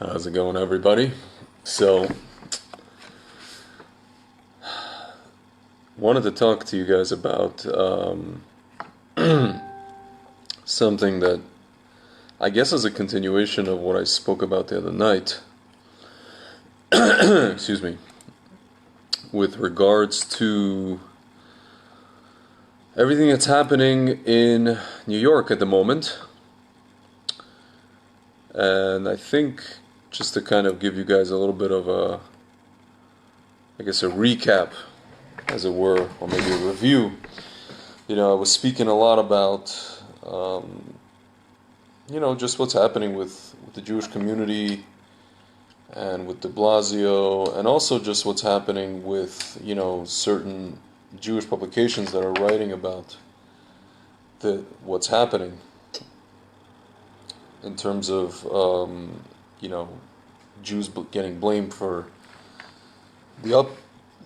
How's it going, everybody? So, wanted to talk to you guys about something that I guess is a continuation of what I spoke about the other night. Excuse me. With regards to everything that's happening in New York at the moment. And I think, just to kind of give you guys a little bit of a recap, as it were, or maybe a review. I was speaking a lot about, just what's happening with the Jewish community and with de Blasio, and also just what's happening with, certain Jewish publications that are writing about what's happening in terms of, Jews getting blamed for the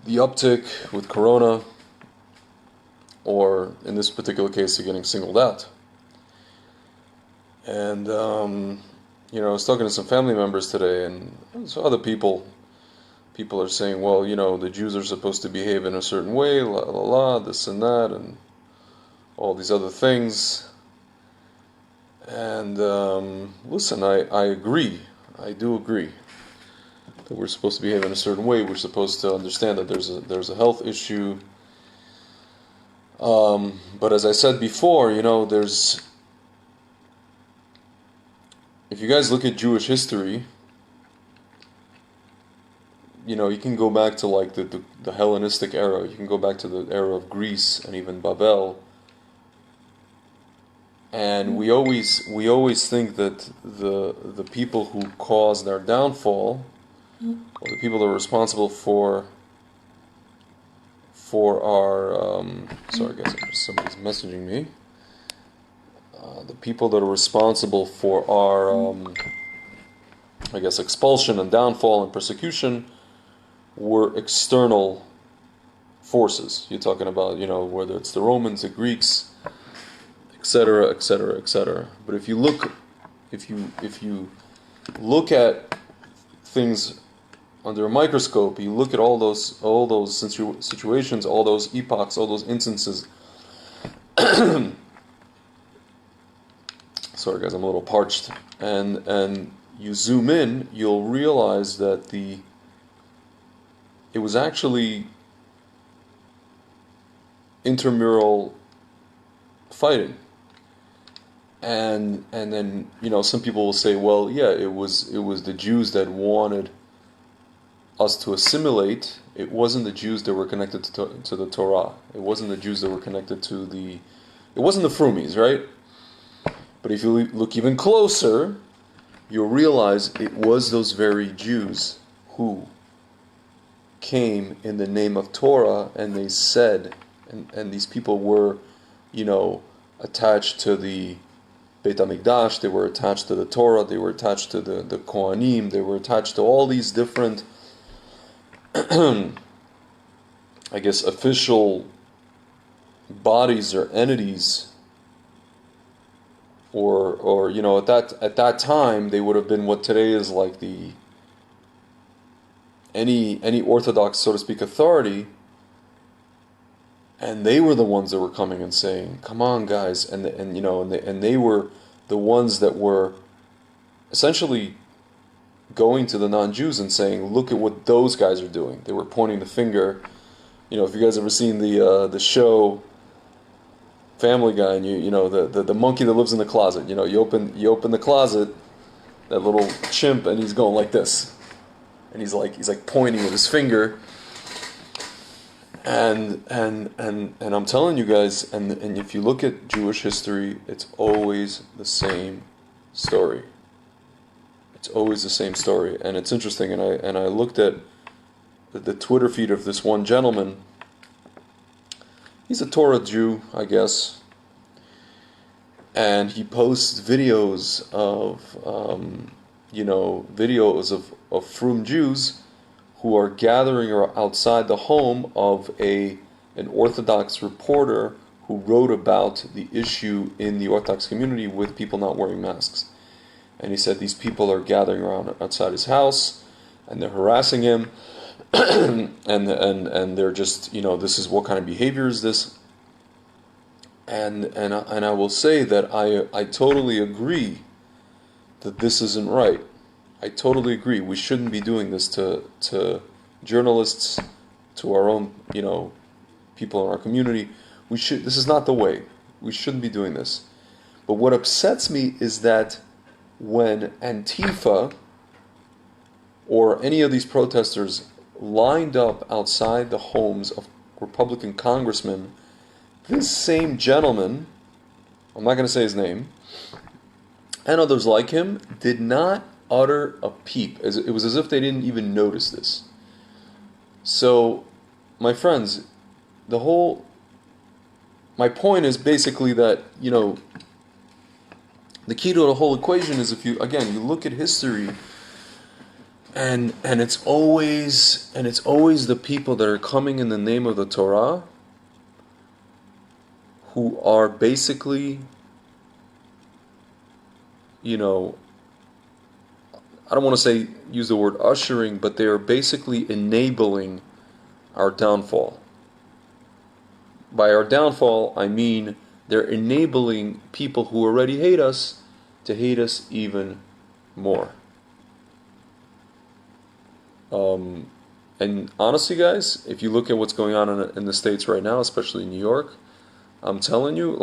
uptick with Corona, or in this particular case, they're getting singled out. And I was talking to some family members today, and so other people are saying, well, the Jews are supposed to behave in a certain way, la la la, this and that, and all these other things. And listen, I agree. I do agree that we're supposed to behave in a certain way. We're supposed to understand that there's a health issue. But as I said before, if you guys look at Jewish history, you can go back to like the Hellenistic era. You can go back to the era of Greece and even Babel. And we always think that the people who caused our downfall, or the people that are responsible for our sorry guys, somebody's messaging me. The people that are responsible for our expulsion and downfall and persecution were external forces. You're talking about, whether it's the Romans, the Greeks, etc., etc., etc. But if you look at things under a microscope, you look at all those situations, all those epochs, all those instances. Sorry guys, I'm a little parched. And you zoom in, you'll realize that it was actually intramural fighting. And then, some people will say, well, yeah, it was the Jews that wanted us to assimilate. It wasn't the Jews that were connected to the Torah. It wasn't the Jews that were connected to it wasn't the Frumies, right? But if you look even closer, you'll realize it was those very Jews who came in the name of Torah, and they said, and these people were, attached to the Beit HaMikdash, they were attached to the Torah, they were attached to the Kohanim, they were attached to all these different official bodies or entities, or at that time they would have been what today is like any Orthodox, so to speak, authority, and they were the ones that were coming and saying, "Come on, guys," and they were the ones that were essentially going to the non-Jews and saying, "Look at what those guys are doing." They were pointing the finger. If you guys ever seen the show Family Guy, and the monkey that lives in the closet. You open the closet, that little chimp, and he's going like this, and he's like pointing with his finger. And I'm telling you guys, and if you look at Jewish history, it's always the same story. It's always the same story, and it's interesting. And I looked at the Twitter feed of this one gentleman. He's a Torah Jew, I guess, and he posts videos of frum Jews who are gathering outside the home of an Orthodox reporter who wrote about the issue in the Orthodox community with people not wearing masks. and he said these people are gathering around outside his house, and they're harassing him, and they're just, this is what kind of behavior is this? And I will say that I totally agree that this isn't right. I totally agree. We shouldn't be doing this to journalists, to our own, people in our community. This is not the way. We shouldn't be doing this. But what upsets me is that when Antifa or any of these protesters lined up outside the homes of Republican congressmen, this same gentleman, I'm not going to say his name, and others like him, did not utter a peep. It was as if they didn't even notice this. So, my friends, my point is basically that, the key to the whole equation is if you look at history, and it's always the people that are coming in the name of the Torah who are basically, I don't want to use the word ushering, but they are basically enabling our downfall. By our downfall, I mean they're enabling people who already hate us to hate us even more. And honestly, guys, if you look at what's going on in the States right now, especially in New York, I'm telling you,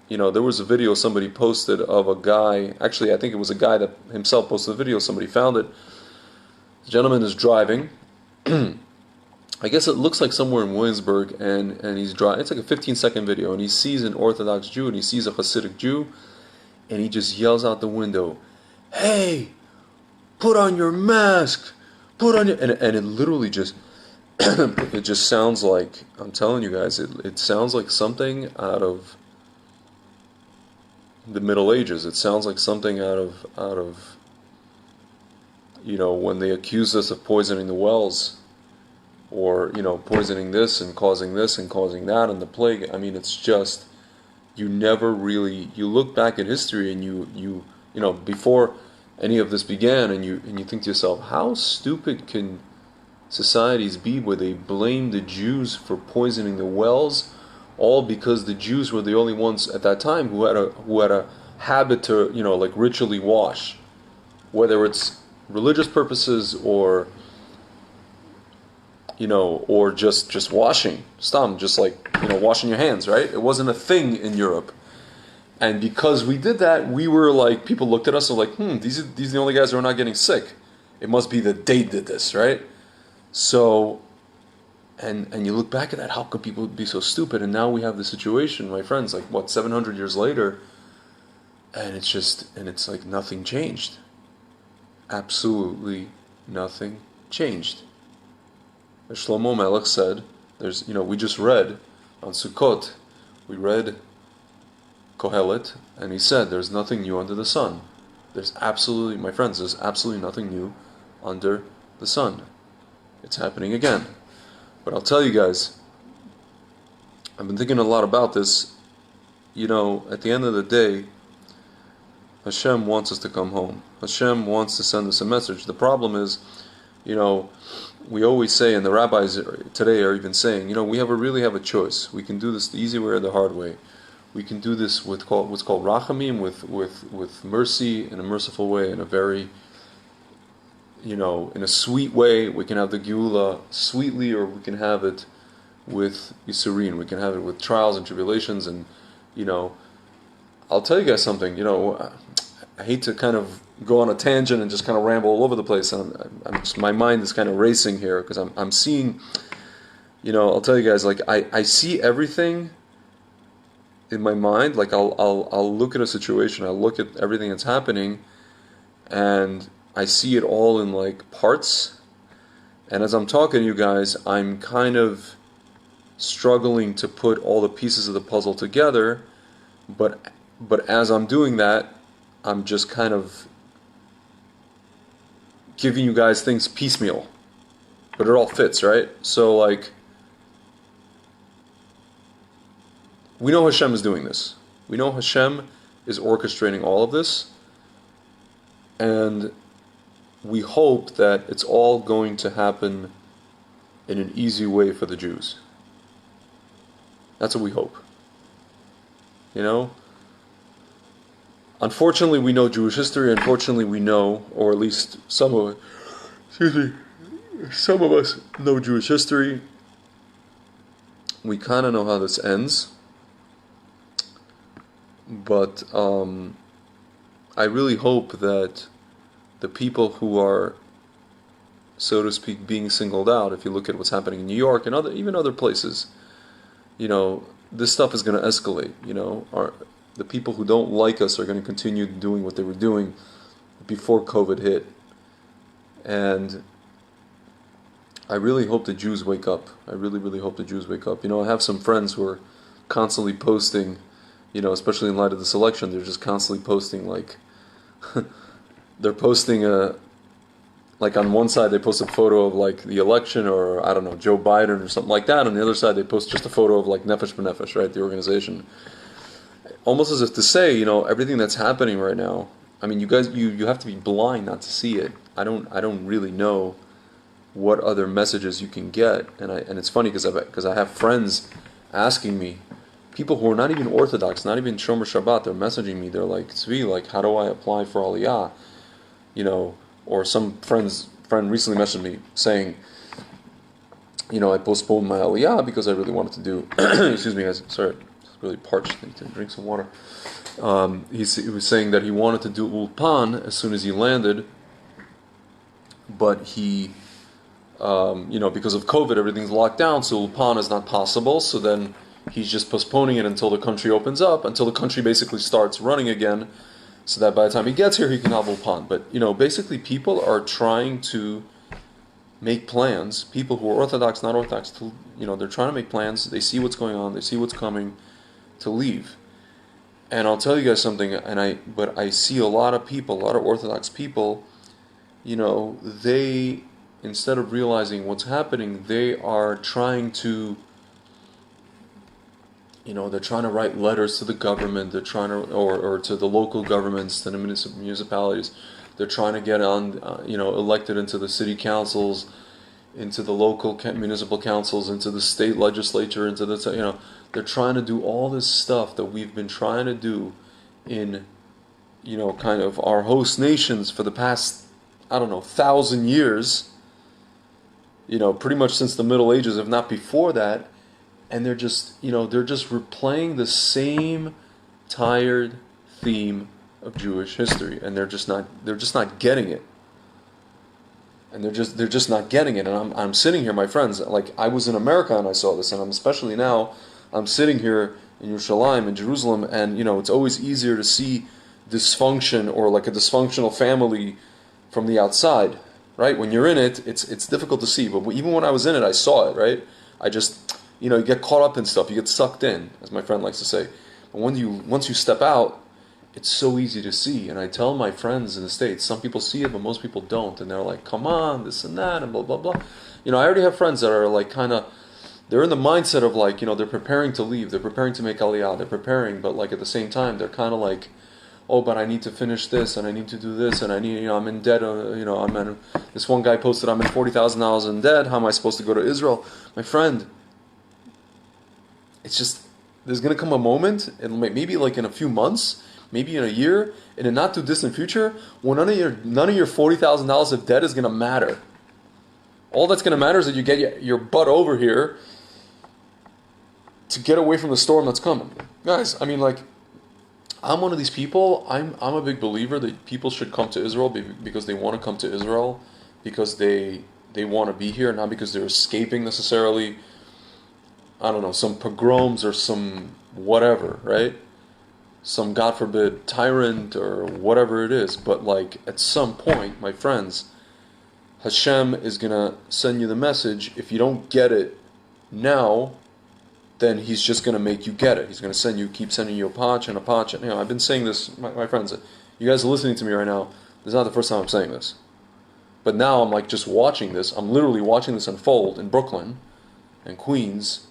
there was a video somebody posted of a guy, actually I think it was a guy that himself posted the video, somebody found it. The gentleman is driving, I guess it looks like somewhere in Williamsburg, and he's driving, it's like a 15-second video, and he sees an Orthodox Jew, and he sees a Hasidic Jew, and he just yells out the window, "Hey, put on your mask, and it literally just, it just sounds like, I'm telling you guys, it sounds like something out of the Middle Ages. It sounds like something out of when they accused us of poisoning the wells, or poisoning this and causing that and the plague. I mean, it's just, you look back at history, and you before any of this began, and you think to yourself, how stupid can societies be where they blame the Jews for poisoning the wells, all because the Jews were the only ones at that time who had a habit to ritually wash, whether it's religious purposes or just washing, washing your hands, right? It wasn't a thing in Europe. And because we did that, we were people looked at us and these are the only guys who are not getting sick. It must be that they did this, right? So, and you look back at that, how could people be so stupid? And now we have the situation, my friends, 700 years later, and it's like nothing changed. Absolutely nothing changed. As Shlomo Melech said, we just read on Sukkot, we read Kohelet, and he said, there's nothing new under the sun. My friends, there's absolutely nothing new under the sun. It's happening again. But I'll tell you guys, I've been thinking a lot about this. At the end of the day, Hashem wants us to come home. Hashem wants to send us a message. The problem is, we always say, and the rabbis today are even saying, we really have a choice. We can do this the easy way or the hard way. We can do this with what's called rachamim, with mercy, in a merciful way, in a very, in a sweet way. We can have the geula sweetly, or we can have it with yisurin. We can have it with trials and tribulations. And I'll tell you guys something. I hate to kind of go on a tangent and just kind of ramble all over the place. And my mind is kind of racing here because I'm seeing. I'll tell you guys, I see everything in my mind. I'll look at a situation, I'll look at everything that's happening, and I see it all in parts. And as I'm talking to you guys, I'm kind of struggling to put all the pieces of the puzzle together. But as I'm doing that, I'm just kind of giving you guys things piecemeal, but it all fits, right? So we know Hashem is doing this. We know Hashem is orchestrating all of this. And we hope that it's all going to happen in an easy way for the Jews. That's what we hope. You know? Unfortunately, we know Jewish history. Unfortunately, we know, or at least some of us know Jewish history. We kind of know how this ends. But I really hope that the people who are, so to speak, being singled out, if you look at what's happening in New York and even other places, this stuff is going to escalate. The people who don't like us are going to continue doing what they were doing before COVID hit. And I really hope the Jews wake up. I really, really hope the Jews wake up. I have some friends who are constantly posting, especially in light of this election, they're just constantly posting, like, they're posting like on one side they post a photo of like the election, or I don't know, Joe Biden or something like that. On the other side they post just a photo of like Nefesh B'Nefesh, right, the organization. Almost as if to say, everything that's happening right now, I mean, you guys, you have to be blind not to see it. I don't really know what other messages you can get, and it's funny because I have friends asking me, people who are not even Orthodox, not even Shomer Shabbat, they're messaging me. They're like, Tzvi, like, how do I apply for Aliyah? Or some friend recently messaged me saying, I postponed my Aliyah because I really wanted to do. Excuse me, guys. Sorry, it's really parched. I need to drink some water. He was saying that he wanted to do Ulpan as soon as he landed, but he, because of COVID, everything's locked down, so Ulpan is not possible. So then he's just postponing it until the country opens up, until the country basically starts running again, so that by the time he gets here, he can have Ulpan. But, basically people are trying to make plans, people who are Orthodox, not Orthodox, they're trying to make plans, they see what's going on, they see what's coming, to leave. And I'll tell you guys something, but I see a lot of people, a lot of Orthodox people, they, instead of realizing what's happening, they are trying to, they're trying to write letters to the government, they're trying to, or to the local governments, to the municipalities, they're trying to get on, elected into the city councils, into the local municipal councils, into the state legislature, into the, they're trying to do all this stuff that we've been trying to do in, kind of our host nations for the past, 1,000 years, pretty much since the Middle Ages, if not before that. And they're just replaying the same tired theme of Jewish history, and they're just not getting it. And they're just not getting it. And I'm sitting here, my friends, like, I was in America and I saw this, and especially now, I'm sitting here in Yerushalayim, in Jerusalem, and it's always easier to see dysfunction, or like a dysfunctional family, from the outside, right? When you're in it, it's difficult to see. But even when I was in it, I saw it, right? I just, you get caught up in stuff, you get sucked in, as my friend likes to say. But once you step out, it's so easy to see. And I tell my friends in the States, some people see it, but most people don't. And they're like, come on, this and that, and blah, blah, blah. I already have friends that are like they're in the mindset of like, they're preparing to leave, they're preparing to make Aliyah, they're preparing, but like at the same time, they're kind of like, oh, but I need to finish this, and I need to do this, and I need, I'm in debt, this one guy posted, I'm in $40,000 in debt, how am I supposed to go to Israel? My friend, it's just, there's going to come a moment, and maybe like in a few months, maybe in a year, in a not too distant future, when none of your $40,000 of debt is going to matter. All that's going to matter is that you get your butt over here to get away from the storm that's coming. Guys, I'm one of these people. I'm a big believer that people should come to Israel because they want to come to Israel, because they want to be here, not because they're escaping necessarily, some pogroms or some whatever, right? Some, God forbid, tyrant or whatever it is. But like, at some point, my friends, Hashem is going to send you the message. If you don't get it now, then He's just going to make you get it. He's going to keep sending you a patch and a patch. And, I've been saying this, my friends, you guys are listening to me right now. This is not the first time I'm saying this. But now I'm like just watching this. I'm literally watching this unfold in Brooklyn and Queens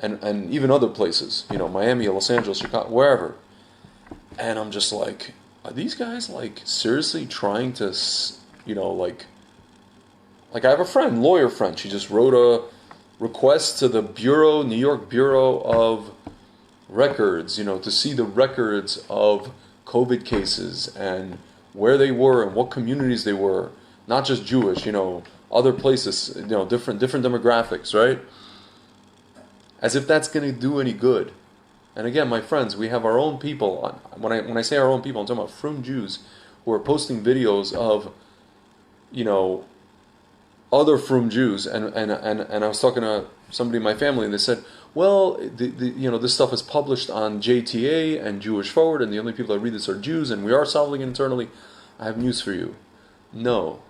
and even other places, Miami, Los Angeles, Chicago, wherever. And I'm just like, are these guys like seriously trying to, like I have a friend, lawyer friend. She just wrote a request to the Bureau, New York Bureau of Records, to see the records of COVID cases and where they were and what communities they were, not just Jewish, other places, different demographics, right? As if that's going to do any good. And again, my friends, we have our own people. When I say our own people, I'm talking about frum Jews who are posting videos of, other frum Jews. And I was talking to somebody in my family, and they said, well, this stuff is published on JTA and Jewish Forward, and the only people that read this are Jews, and we are solving it internally. I have news for you. No.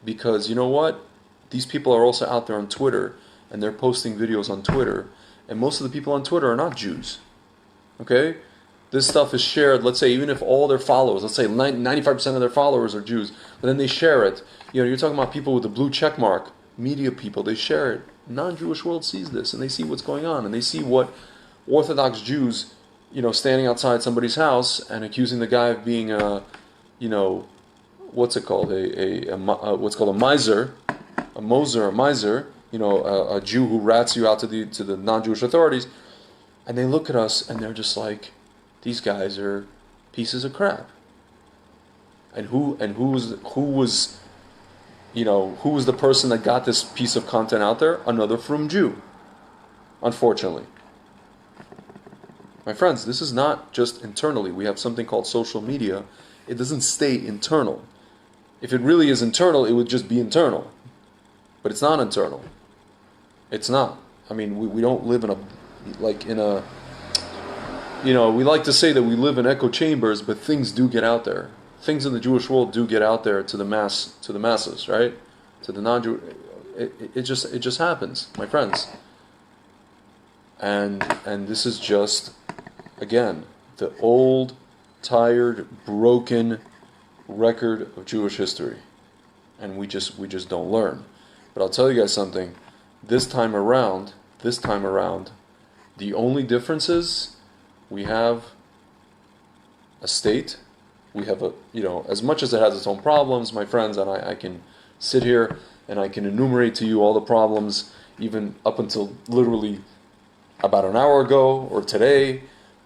Because you know what? These people are also out there on Twitter, and they're posting videos on Twitter, and most of the people on Twitter are not Jews. Okay? This stuff is shared, let's say, even if all their followers, let's say 95% of their followers are Jews, but then they share it. You're talking about people with the blue check mark, media people, they share it. Non-Jewish world sees this, and they see what's going on, and they see what Orthodox Jews, standing outside somebody's house and accusing the guy of being a, what's it called, what's called a miser, a miser, a Jew who rats you out to the non-Jewish authorities, and they look at us and they're just like, these guys are pieces of crap. And who was the person that got this piece of content out there? Another frum Jew, unfortunately. My friends, this is not just internally. We have something called social media. It doesn't stay internal. If it really is internal, it would just be internal. But it's not internal. It's not. I mean, we don't live we like to say that we live in echo chambers, but things do get out there. Things in the Jewish world do get out there to the masses, right? To the non-Jew, it just happens, my friends. And this is just, again, the old, tired, broken record of Jewish history, and we just don't learn. But I'll tell you guys something. This time around, the only difference is we have a state. We have as much as it has its own problems, my friends, and I can sit here and I can enumerate to you all the problems, even up until literally about an hour ago or today,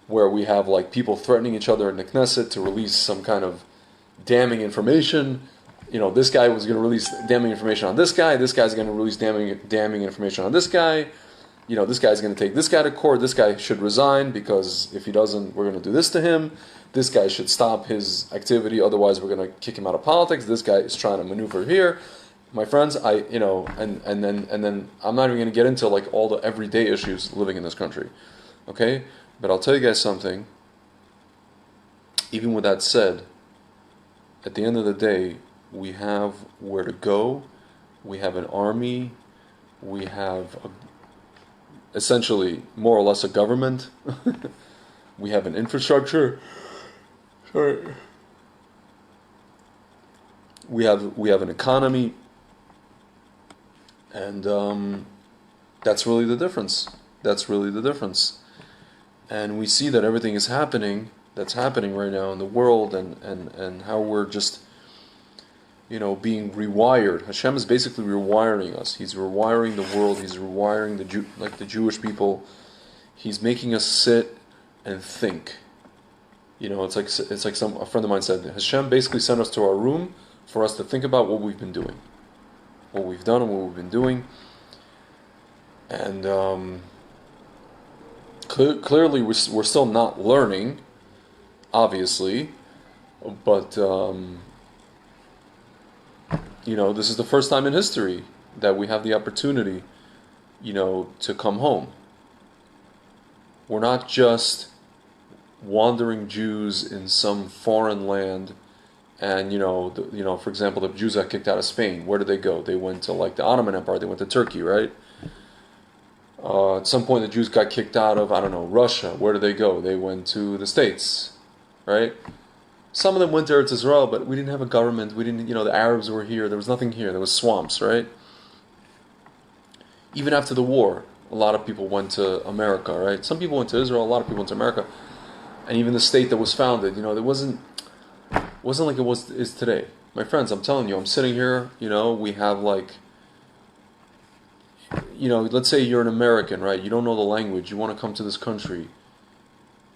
where we have like people threatening each other in the Knesset to release some kind of damning information. This guy was going to release damning information on this guy guy's going to release damning information on this guy. This guy's going to take this guy to court. This guy should resign because if he doesn't, we're going to do this to him. This guy should stop his activity, otherwise we're going to kick him out of politics. This guy is trying to maneuver here. My friends, and then I'm not even going to get into like all the everyday issues living in this country. Okay? But I'll tell you guys something. Even with that said, at the end of the day, we have where to go. We have an army. We have essentially more or less a government. We have an infrastructure. Sorry. We have an economy, and that's really the difference. And we see that everything is happening. That's happening right now in the world, and how we're just being rewired. Hashem is basically rewiring us. He's rewiring the world. He's rewiring the Jewish people. He's making us sit and think. It's like a friend of mine said, Hashem basically sent us to our room for us to think about what we've been doing, what we've done and what we've been doing. And clearly we're still not learning, obviously, but this is the first time in history that we have the opportunity, to come home. We're not just wandering Jews in some foreign land, and for example, the Jews got kicked out of Spain. Where did they go? They went to like the Ottoman Empire. They went to Turkey, right? At some point, the Jews got kicked out of Russia. Where did they go? They went to the States, right? Some of them went to Eretz Israel, but we didn't have a government. We didn't, the Arabs were here. There was nothing here. There was swamps, right? Even after the war, a lot of people went to America, right? Some people went to Israel. A lot of people went to America. and even the state that was founded. It wasn't like is today. My friends, I'm telling you, I'm sitting here. We have let's say you're an American, right? You don't know the language. You want to come to this country.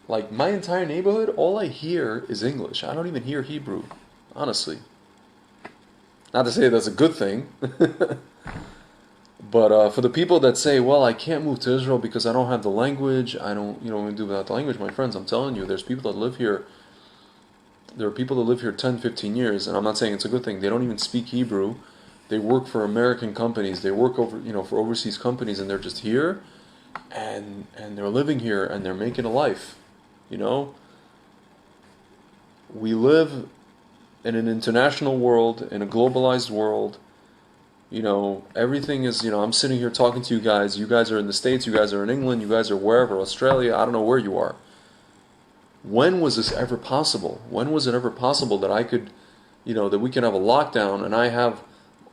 Like my entire neighborhood, all I hear is English. I don't even hear Hebrew, honestly. Not to say that's a good thing, but for the people that say, "Well, I can't move to Israel because I don't have the language. I don't, do without the language." My friends, I'm telling you, there's people that live here. There are people that live here 10, 15 years, and I'm not saying it's a good thing. They don't even speak Hebrew. They work for American companies. They work for overseas companies, and they're just here, and they're living here, and they're making a life. We live in an international world, in a globalized world. Everything is, I'm sitting here talking to you guys. You guys are in the States, you guys are in England, you guys are wherever, Australia, I don't know where you are. When was this ever possible? When was it ever possible that I could, that we can have a lockdown and I have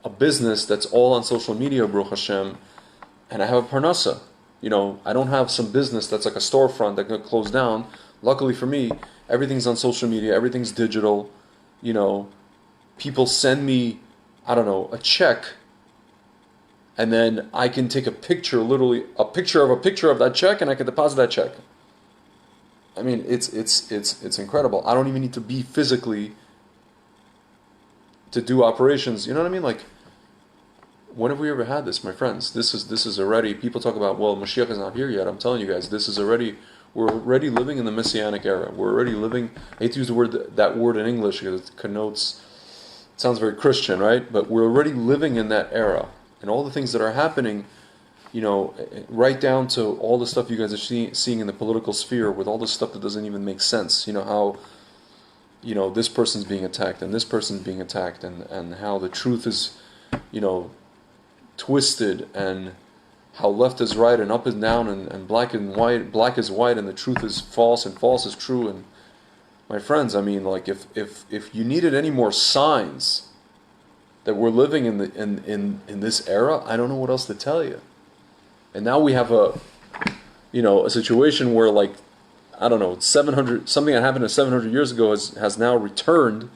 a business that's all on social media, Baruch Hashem, and I have a parnasa? I don't have some business that's like a storefront that got closed down. Luckily for me, everything's on social media, everything's digital. People send me, I don't know, a check, and then I can take a picture, literally a picture of that check, and I can deposit that check. I mean, it's incredible. I don't even need to be physically to do operations. You know what I mean? Like, when have we ever had this, my friends? This is already. People talk about, well, Mashiach is not here yet. I'm telling you guys, we're already living in the Messianic era. We're already living. I hate to use that word in English because it connotes. It sounds very Christian, right? But we're already living in that era, and all the things that are happening. Right down to all the stuff you guys are seeing in the political sphere with all the stuff that doesn't even make sense. How, this person's being attacked and this person's being attacked and how the truth is, twisted, and how left is right and up is down and black is white and the truth is false and false is true. And my friends, I mean, like if you needed any more signs that we're living in this era, I don't know what else to tell you. And now we have a situation where, like, I don't know, 700, something that happened 700 years ago has now returned,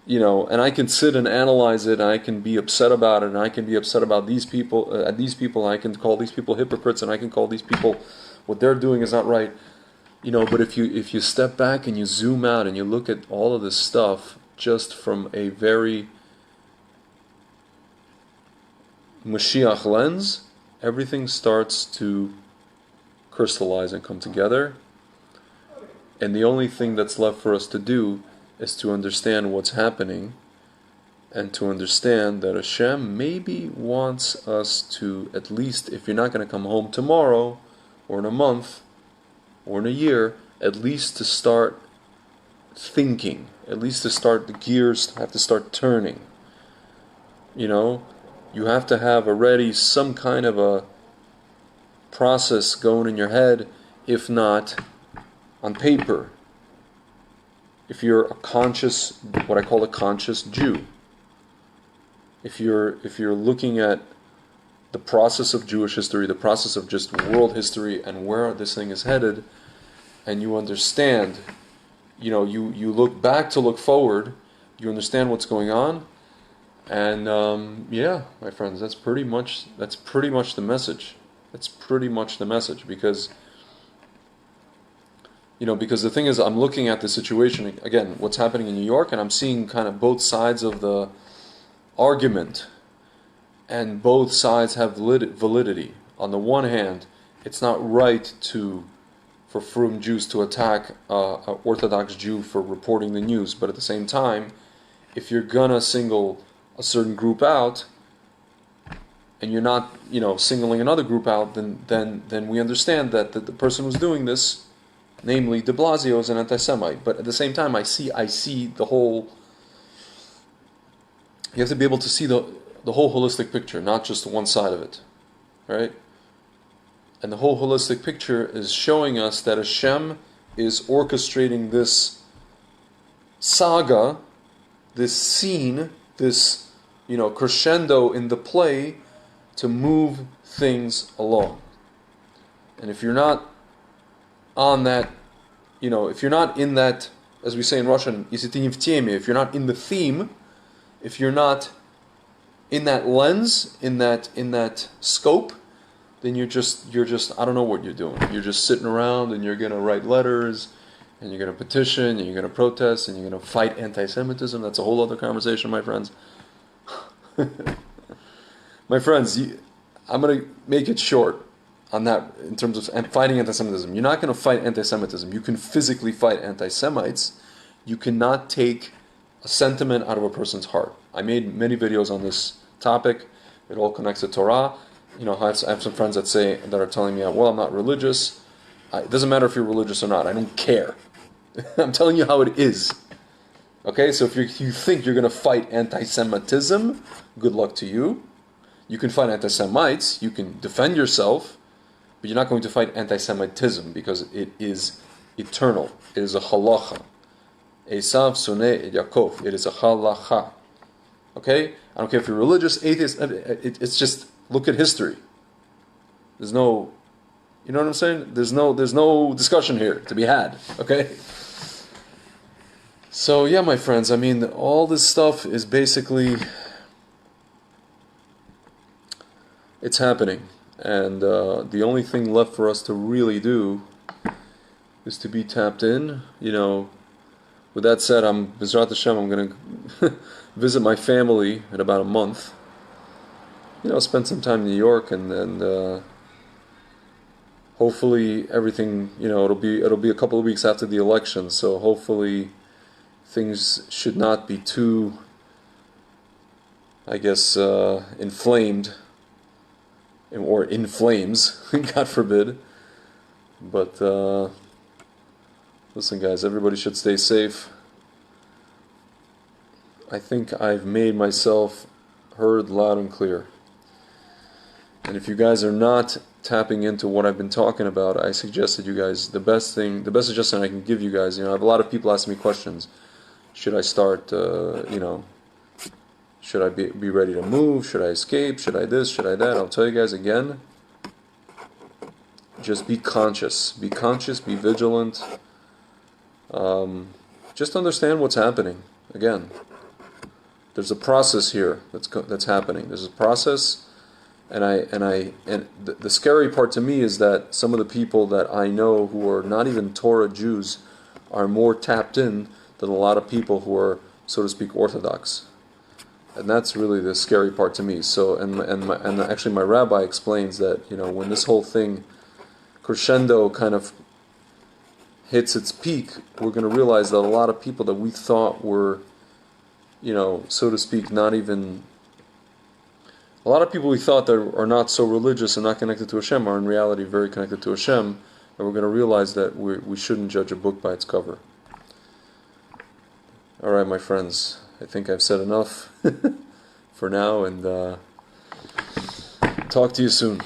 and I can sit and analyze it, and I can be upset about it, and I can be upset about these people, I can call these people hypocrites, and I can call these people, what they're doing is not right, but if you step back and you zoom out and you look at all of this stuff just from a very Mashiach lens, everything starts to crystallize and come together. And the only thing that's left for us to do is to understand what's happening and to understand that Hashem maybe wants us to, at least, if you're not going to come home tomorrow or in a month or in a year, at least to start thinking, at least to start, the gears have to start turning. You have to have already some kind of a process going in your head, if not on paper. If you're a conscious, what I call a conscious Jew, if you're looking at the process of Jewish history, the process of just world history and where this thing is headed, and you understand, you look back to look forward, you understand what's going on. And my friends, that's pretty much the message. That's pretty much the message, because the thing is, I'm looking at the situation again, what's happening in New York, and I'm seeing kind of both sides of the argument, and both sides have validity. On the one hand, it's not right for frum Jews to attack an Orthodox Jew for reporting the news, but at the same time, if you're gonna single a certain group out, and you're not, singling another group out, then we understand that the person who's doing this, namely de Blasio, is an anti-Semite. But at the same time, I see the whole. You have to be able to see the whole holistic picture, not just one side of it, right? And the whole holistic picture is showing us that Hashem is orchestrating this saga, this scene, this crescendo in the play to move things along. And if you're not on that, if you're not in that, as we say in Russian, if you're not in the theme, if you're not in that lens, in that scope, then you're just I don't know what you're doing. You're just sitting around and you're gonna write letters and you're gonna petition and you're gonna protest and you're gonna fight anti-Semitism. That's a whole other conversation, my friends. My friends, I'm gonna make it short on that in terms of fighting anti-Semitism. You're not gonna fight anti-Semitism. You can physically fight anti-Semites. You cannot take a sentiment out of a person's heart. I made many videos on this topic. It all connects to Torah. I have some friends that are telling me, well, I'm not religious. It doesn't matter if you're religious or not. I don't care. I'm telling you how it is. Okay, so if you think you're going to fight anti-Semitism, good luck to you. You can fight anti-Semites. You can defend yourself, but you're not going to fight anti-Semitism because it is eternal. It is a halacha. Esav soneh et Yaakov. It is a halacha. Okay, I don't care if you're religious, atheist. It's just look at history. There's no, you know what I'm saying? There's no discussion here to be had. Okay. So yeah, my friends. I mean, all this stuff is basically it's happening, and the only thing left for us to really do is to be tapped in. With that said, B'ezrat Hashem, I'm going to visit my family in about a month. Spend some time in New York, and hopefully everything. It'll be a couple of weeks after the election, so hopefully things should not be too, I guess, inflamed or in flames. God forbid. But listen, guys, everybody should stay safe. I think I've made myself heard loud and clear. And if you guys are not tapping into what I've been talking about, I suggest that you guys, the best suggestion I can give you guys, I have a lot of people asking me questions. Should I start, should I be ready to move? Should I escape? Should I this? Should I that? I'll tell you guys again, just be conscious. Be conscious, be vigilant. Just understand what's happening. Again, there's a process here that's happening. There's a process. And the scary part to me is that some of the people that I know who are not even Torah Jews are more tapped in than a lot of people who are, so to speak, Orthodox. And that's really the scary part to me. So, and actually my rabbi explains that, when this whole thing crescendo kind of hits its peak, we're going to realize that a lot of people that we thought were, so to speak, not even... A lot of people we thought that are not so religious and not connected to Hashem are in reality very connected to Hashem, and we're going to realize that we shouldn't judge a book by its cover. All right, my friends, I think I've said enough for now, and talk to you soon.